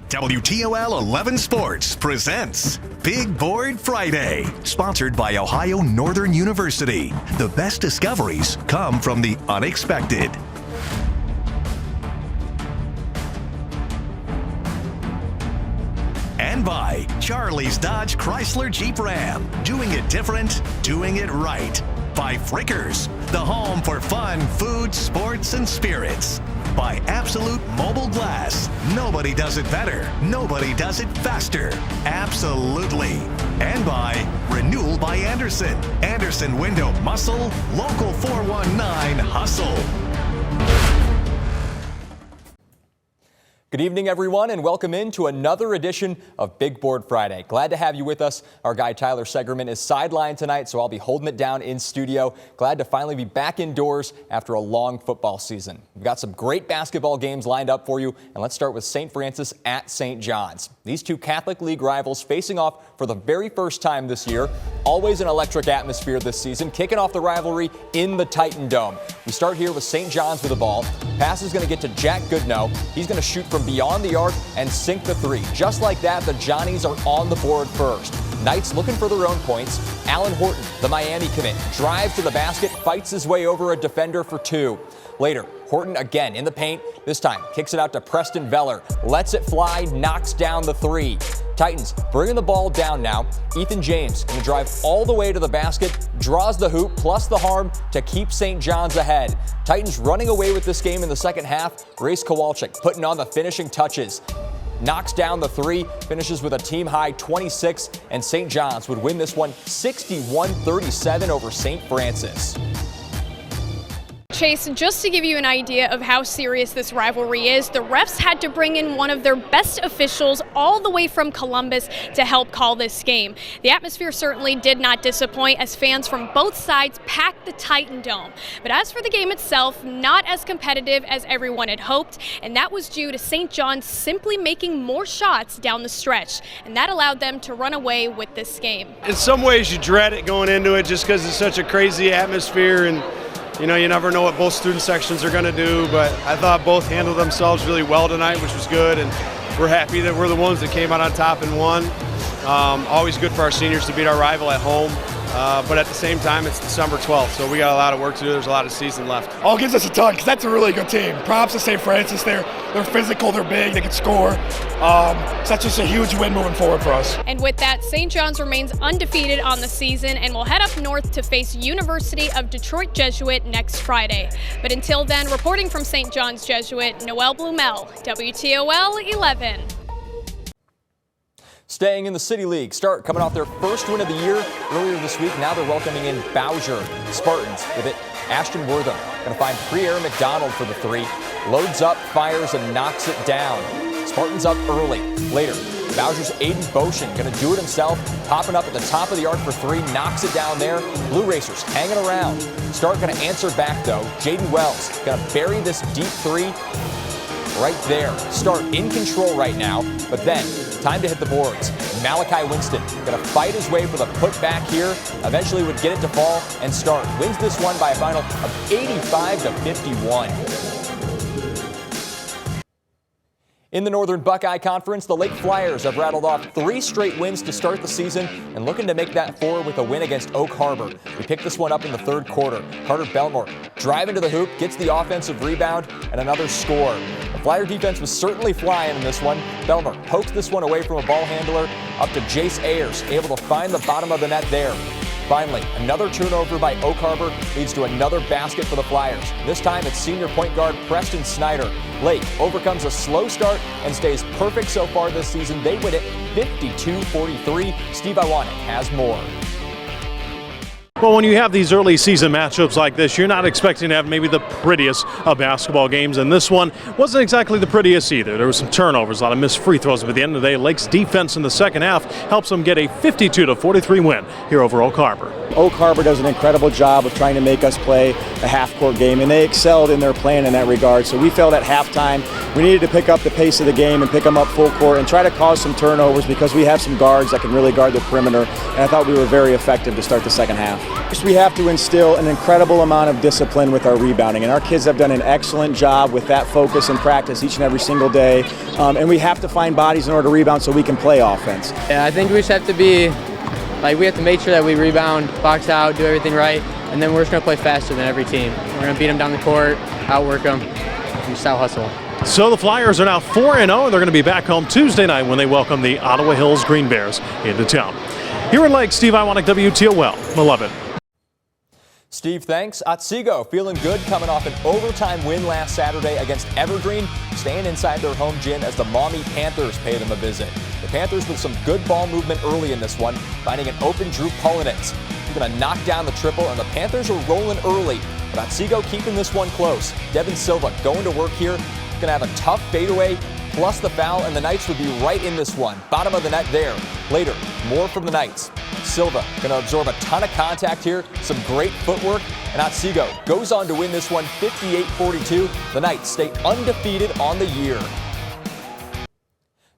WTOL 11 Sports presents Big Board Friday, sponsored by Ohio Northern University. The best discoveries come from the unexpected. And by Charlie's Dodge Chrysler Jeep Ram. Doing it different, doing it right. By Frickers, the home for fun, food, sports, and spirits. By Absolute Mobile Glass. Nobody does it better. Nobody does it faster. Absolutely. And by Renewal by Andersen. Andersen Window Muscle. Local 419 Hustle. Good evening, everyone, and welcome into another edition of Big Board Friday. Glad to have you with us. Our guy Tyler Segerman is sidelined tonight, so I'll be holding it down in studio. Glad to finally be back indoors after a long football season. We've got some great basketball games lined up for you, and let's start with St. Francis at St. John's. These two Catholic League rivals facing off for the very first time this year. Always an electric atmosphere this season, kicking off the rivalry in the Titan Dome. We start here with St. John's with the ball. Pass is going to get to Jack Goodnow. He's going to shoot from beyond the arc and sink the three. Just like that, the Johnnies are on the board first. Knights looking for their own points. Alan Horton, the Miami commit, drives to the basket, fights his way over a defender for two. Later, Horton again in the paint. This time, kicks it out to Preston Veller. Lets it fly, knocks down the three. Titans bringing the ball down now. Ethan James going to drive all the way to the basket, draws the hoop plus the harm to keep St. John's ahead. Titans running away with this game in the second half. Race Kowalczyk putting on the finishing touches. Knocks down the three, finishes with a team-high 26, and St. John's would win this one 61-37 over St. Francis. Chase, just to give you an idea of how serious this rivalry is, the refs had to bring in one of their best officials all the way from Columbus to help call this game. The atmosphere certainly did not disappoint as fans from both sides packed the Titan Dome. But as for the game itself, not as competitive as everyone had hoped, and that was due to St. John's simply making more shots down the stretch, and that allowed them to run away with this game. In some ways you dread it going into it just because it's such a crazy atmosphere, and you never know what both student sections are going to do, but I thought both handled themselves really well tonight, which was good, and we're happy that we're the ones that came out on top and won. Always good for our seniors to beat our rival at home, but at the same time, it's December 12th, so we got a lot of work to do. There's a lot of season left. All gives us a ton, because that's a really good team. Props to St. Francis. They're physical, they're big, they can score. So that's just a huge win moving forward for us. And with that, St. John's remains undefeated on the season and will head up north to face University of Detroit Jesuit next Friday. But until then, reporting from St. John's Jesuit, Noelle Blumel, WTOL 11. Staying in the City League, Start coming off their first win of the year earlier this week. Now they're welcoming in Bowsher. Spartans with it. Ashton Wortham going to find Pierre McDonald for the three. Loads up, fires, and knocks it down. Spartans up early. Later, Bowsher's Aiden Boshin going to do it himself. Popping up at the top of the arc for three. Knocks it down there. Blue Racers hanging around. Start going to answer back, though. Jaden Wells going to bury this deep three right there. Start in control right now, but then time to hit the boards. Malachi Winston going to fight his way for the putback here. Eventually would get it to fall, and Start wins this one by a final of 85-51. In the Northern Buckeye Conference, the Lake Flyers have rattled off 3 straight wins to start the season and looking to make that 4 with a win against Oak Harbor. We picked this one up in the third quarter. Carter Belmore driving to the hoop, gets the offensive rebound, and another score. The Flyer defense was certainly flying in this one. Belmore pokes this one away from a ball handler up to Jace Ayers, able to find the bottom of the net there. Finally, another turnover by Oak Harbor leads to another basket for the Flyers. This time it's senior point guard Preston Snyder. Lake overcomes a slow start and stays perfect so far this season. They win it 52-43. Steve Iwanek has more. Well, when you have these early season matchups like this, you're not expecting to have maybe the prettiest of basketball games, and this one wasn't exactly the prettiest either. There were some turnovers, a lot of missed free throws, but at the end of the day, Lake's defense in the second half helps them get a 52-43 win here over Oak Harbor. Oak Harbor does an incredible job of trying to make us play a half-court game, and they excelled in their plan in that regard. So we felt at halftime we needed to pick up the pace of the game and pick them up full court and try to cause some turnovers because we have some guards that can really guard the perimeter, and I thought we were very effective to start the second half. We have to instill an incredible amount of discipline with our rebounding, and our kids have done an excellent job with that focus and practice each and every single day. And we have to find bodies in order to rebound so we can play offense. Yeah, I think we just have to be, we have to make sure that we rebound, box out, do everything right, and then we're just going to play faster than every team. We're going to beat them down the court, outwork them, and just out-hustle. So the Flyers are now 4-0, and they're going to be back home Tuesday night when they welcome the Ottawa Hills Green Bears into town. Here in Lake, Steve Iwanek, WTOL 11. Steve, thanks. Otsego feeling good coming off an overtime win last Saturday against Evergreen, staying inside their home gym as the Maumee Panthers pay them a visit. The Panthers with some good ball movement early in this one, finding an open Drew Polonitz. He's going to knock down the triple, and the Panthers are rolling early. But Otsego keeping this one close. Devin Silva going to work here. Going to have a tough fadeaway, plus the foul, and the Knights would be right in this one. Bottom of the net there. Later, more from the Knights. Silva going to absorb a ton of contact here, some great footwork, and Otsego goes on to win this one 58-42. The Knights stay undefeated on the year.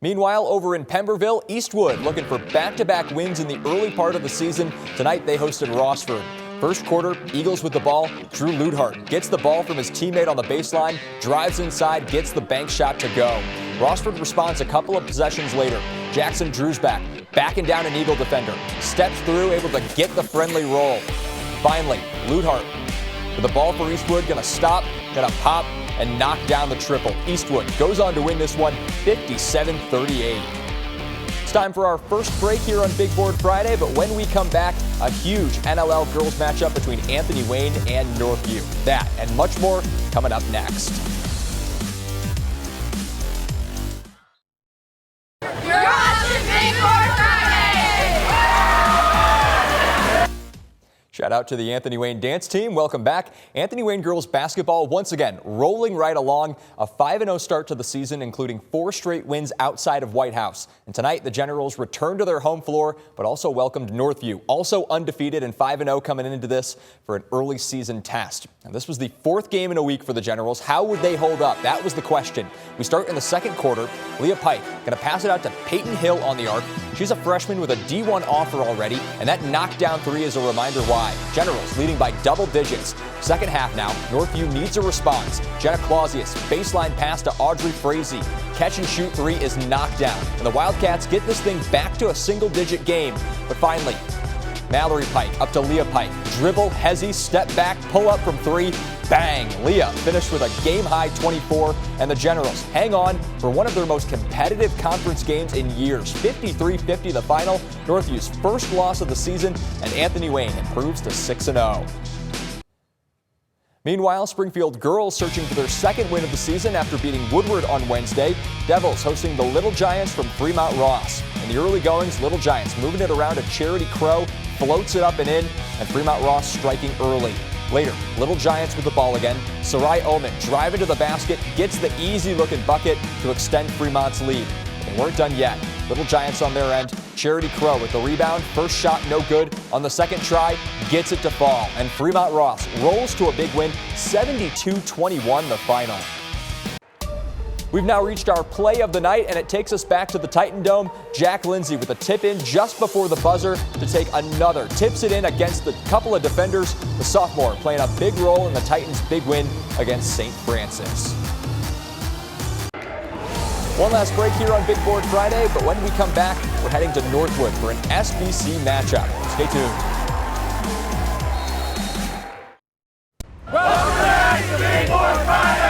Meanwhile, over in Pemberville, Eastwood looking for back-to-back wins in the early part of the season. Tonight they hosted Rossford. First quarter, Eagles with the ball. Drew Ludhart gets the ball from his teammate on the baseline, drives inside, gets the bank shot to go. Rossford responds a couple of possessions later. Jackson Drewsback backing down an Eagle defender. Steps through, able to get the friendly roll. Finally, Ludhart with the ball for Eastwood, gonna stop, gonna pop, and knock down the triple. Eastwood goes on to win this one 57-38. It's time for our first break here on Big Board Friday, but when we come back, a huge NLL girls matchup between Anthony Wayne and Northview. That and much more coming up next. You're watching Big Board Friday! Shout out to the Anthony Wayne dance team. Welcome back. Anthony Wayne girls basketball once again rolling right along. A 5-0 start to the season, including 4 straight wins outside of White House. And tonight, the Generals returned to their home floor, but also welcomed Northview, also undefeated and 5-0 coming into this for an early season test. And this was the 4th game in a week for the Generals. How would they hold up? That was the question. We start in the second quarter. Leah Pike going to pass it out to Peyton Hill on the arc. She's a freshman with a D1 offer already, and that knockdown three is a reminder why. Generals leading by double digits. Second half now, Northview needs a response. Jenna Clausius, baseline pass to Audrey Frazee. Catch and shoot three is knocked down, and the Wildcats get this thing back to a single-digit game. But finally, Mallory Pike up to Leah Pike. Dribble, hezzy, step back, pull up from three. Bang! Leah finished with a game-high 24, and the Generals hang on for one of their most competitive conference games in years. 53-50 the final, Northview's first loss of the season, and Anthony Wayne improves to 6-0. Meanwhile, Springfield girls searching for their second win of the season after beating Woodward on Wednesday. Devils hosting the Little Giants from Fremont Ross. In the early goings, Little Giants moving it around to Charity Crow, floats it up and in, and Fremont Ross striking early. Later, Little Giants with the ball again. Sarai Ullman driving to the basket, gets the easy-looking bucket to extend Fremont's lead. But they weren't done yet. Little Giants on their end. Charity Crow with the rebound. First shot no good. On the second try, gets it to fall. And Fremont Ross rolls to a big win, 72-21 the final. We've now reached our play of the night, and it takes us back to the Titan Dome. Jack Lindsay with a tip in just before the buzzer to take another. Tips it in against the couple of defenders. The sophomore playing a big role in the Titans' big win against St. Francis. One last break here on Big Board Friday, but when we come back, we're heading to Northwood for an SBC matchup. Stay tuned. Welcome back to Big Board Friday!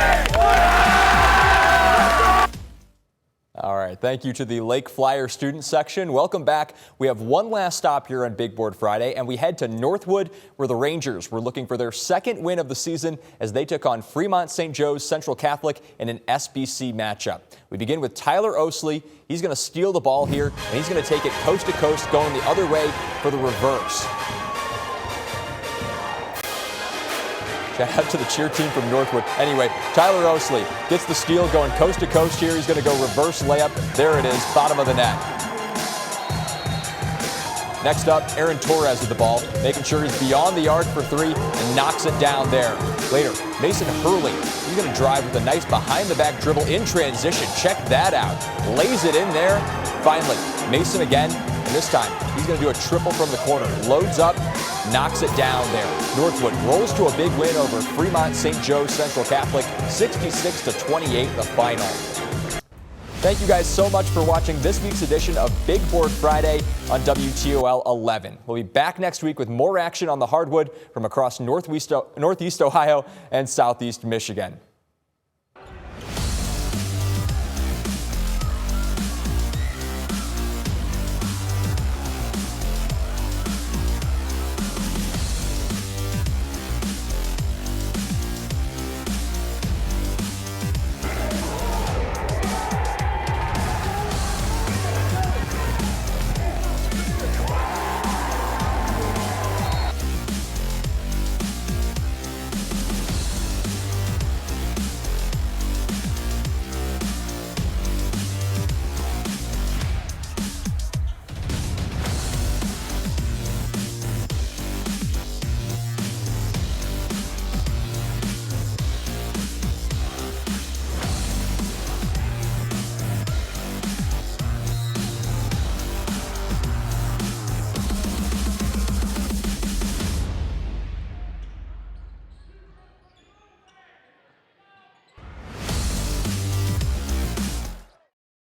All right, thank you to the Lake Flyer student section. Welcome back. We have one last stop here on Big Board Friday, and we head to Northwood, where the Rangers were looking for their second win of the season as they took on Fremont St. Joe's Central Catholic in an SBC matchup. We begin with Tyler Osley. He's going to steal the ball here, and he's going to take it coast to coast, going the other way for the reverse. Shout out to the cheer team from Northwood. Anyway, Tyler Osley gets the steal going coast to coast here. He's going to go reverse layup. There it is, bottom of the net. Next up, Aaron Torres with the ball, making sure he's beyond the arc for three and knocks it down there. Later, Mason Hurley. He's going to drive with a nice behind-the-back dribble in transition. Check that out. Lays it in there. Finally, Mason again. And this time, he's going to do a triple from the corner. Loads up, knocks it down there. Northwood rolls to a big win over Fremont St. Joe Central Catholic, 66-28 the final. Thank you guys so much for watching this week's edition of Big Board Friday on WTOL 11. We'll be back next week with more action on the hardwood from across Northeast Ohio and Southeast Michigan.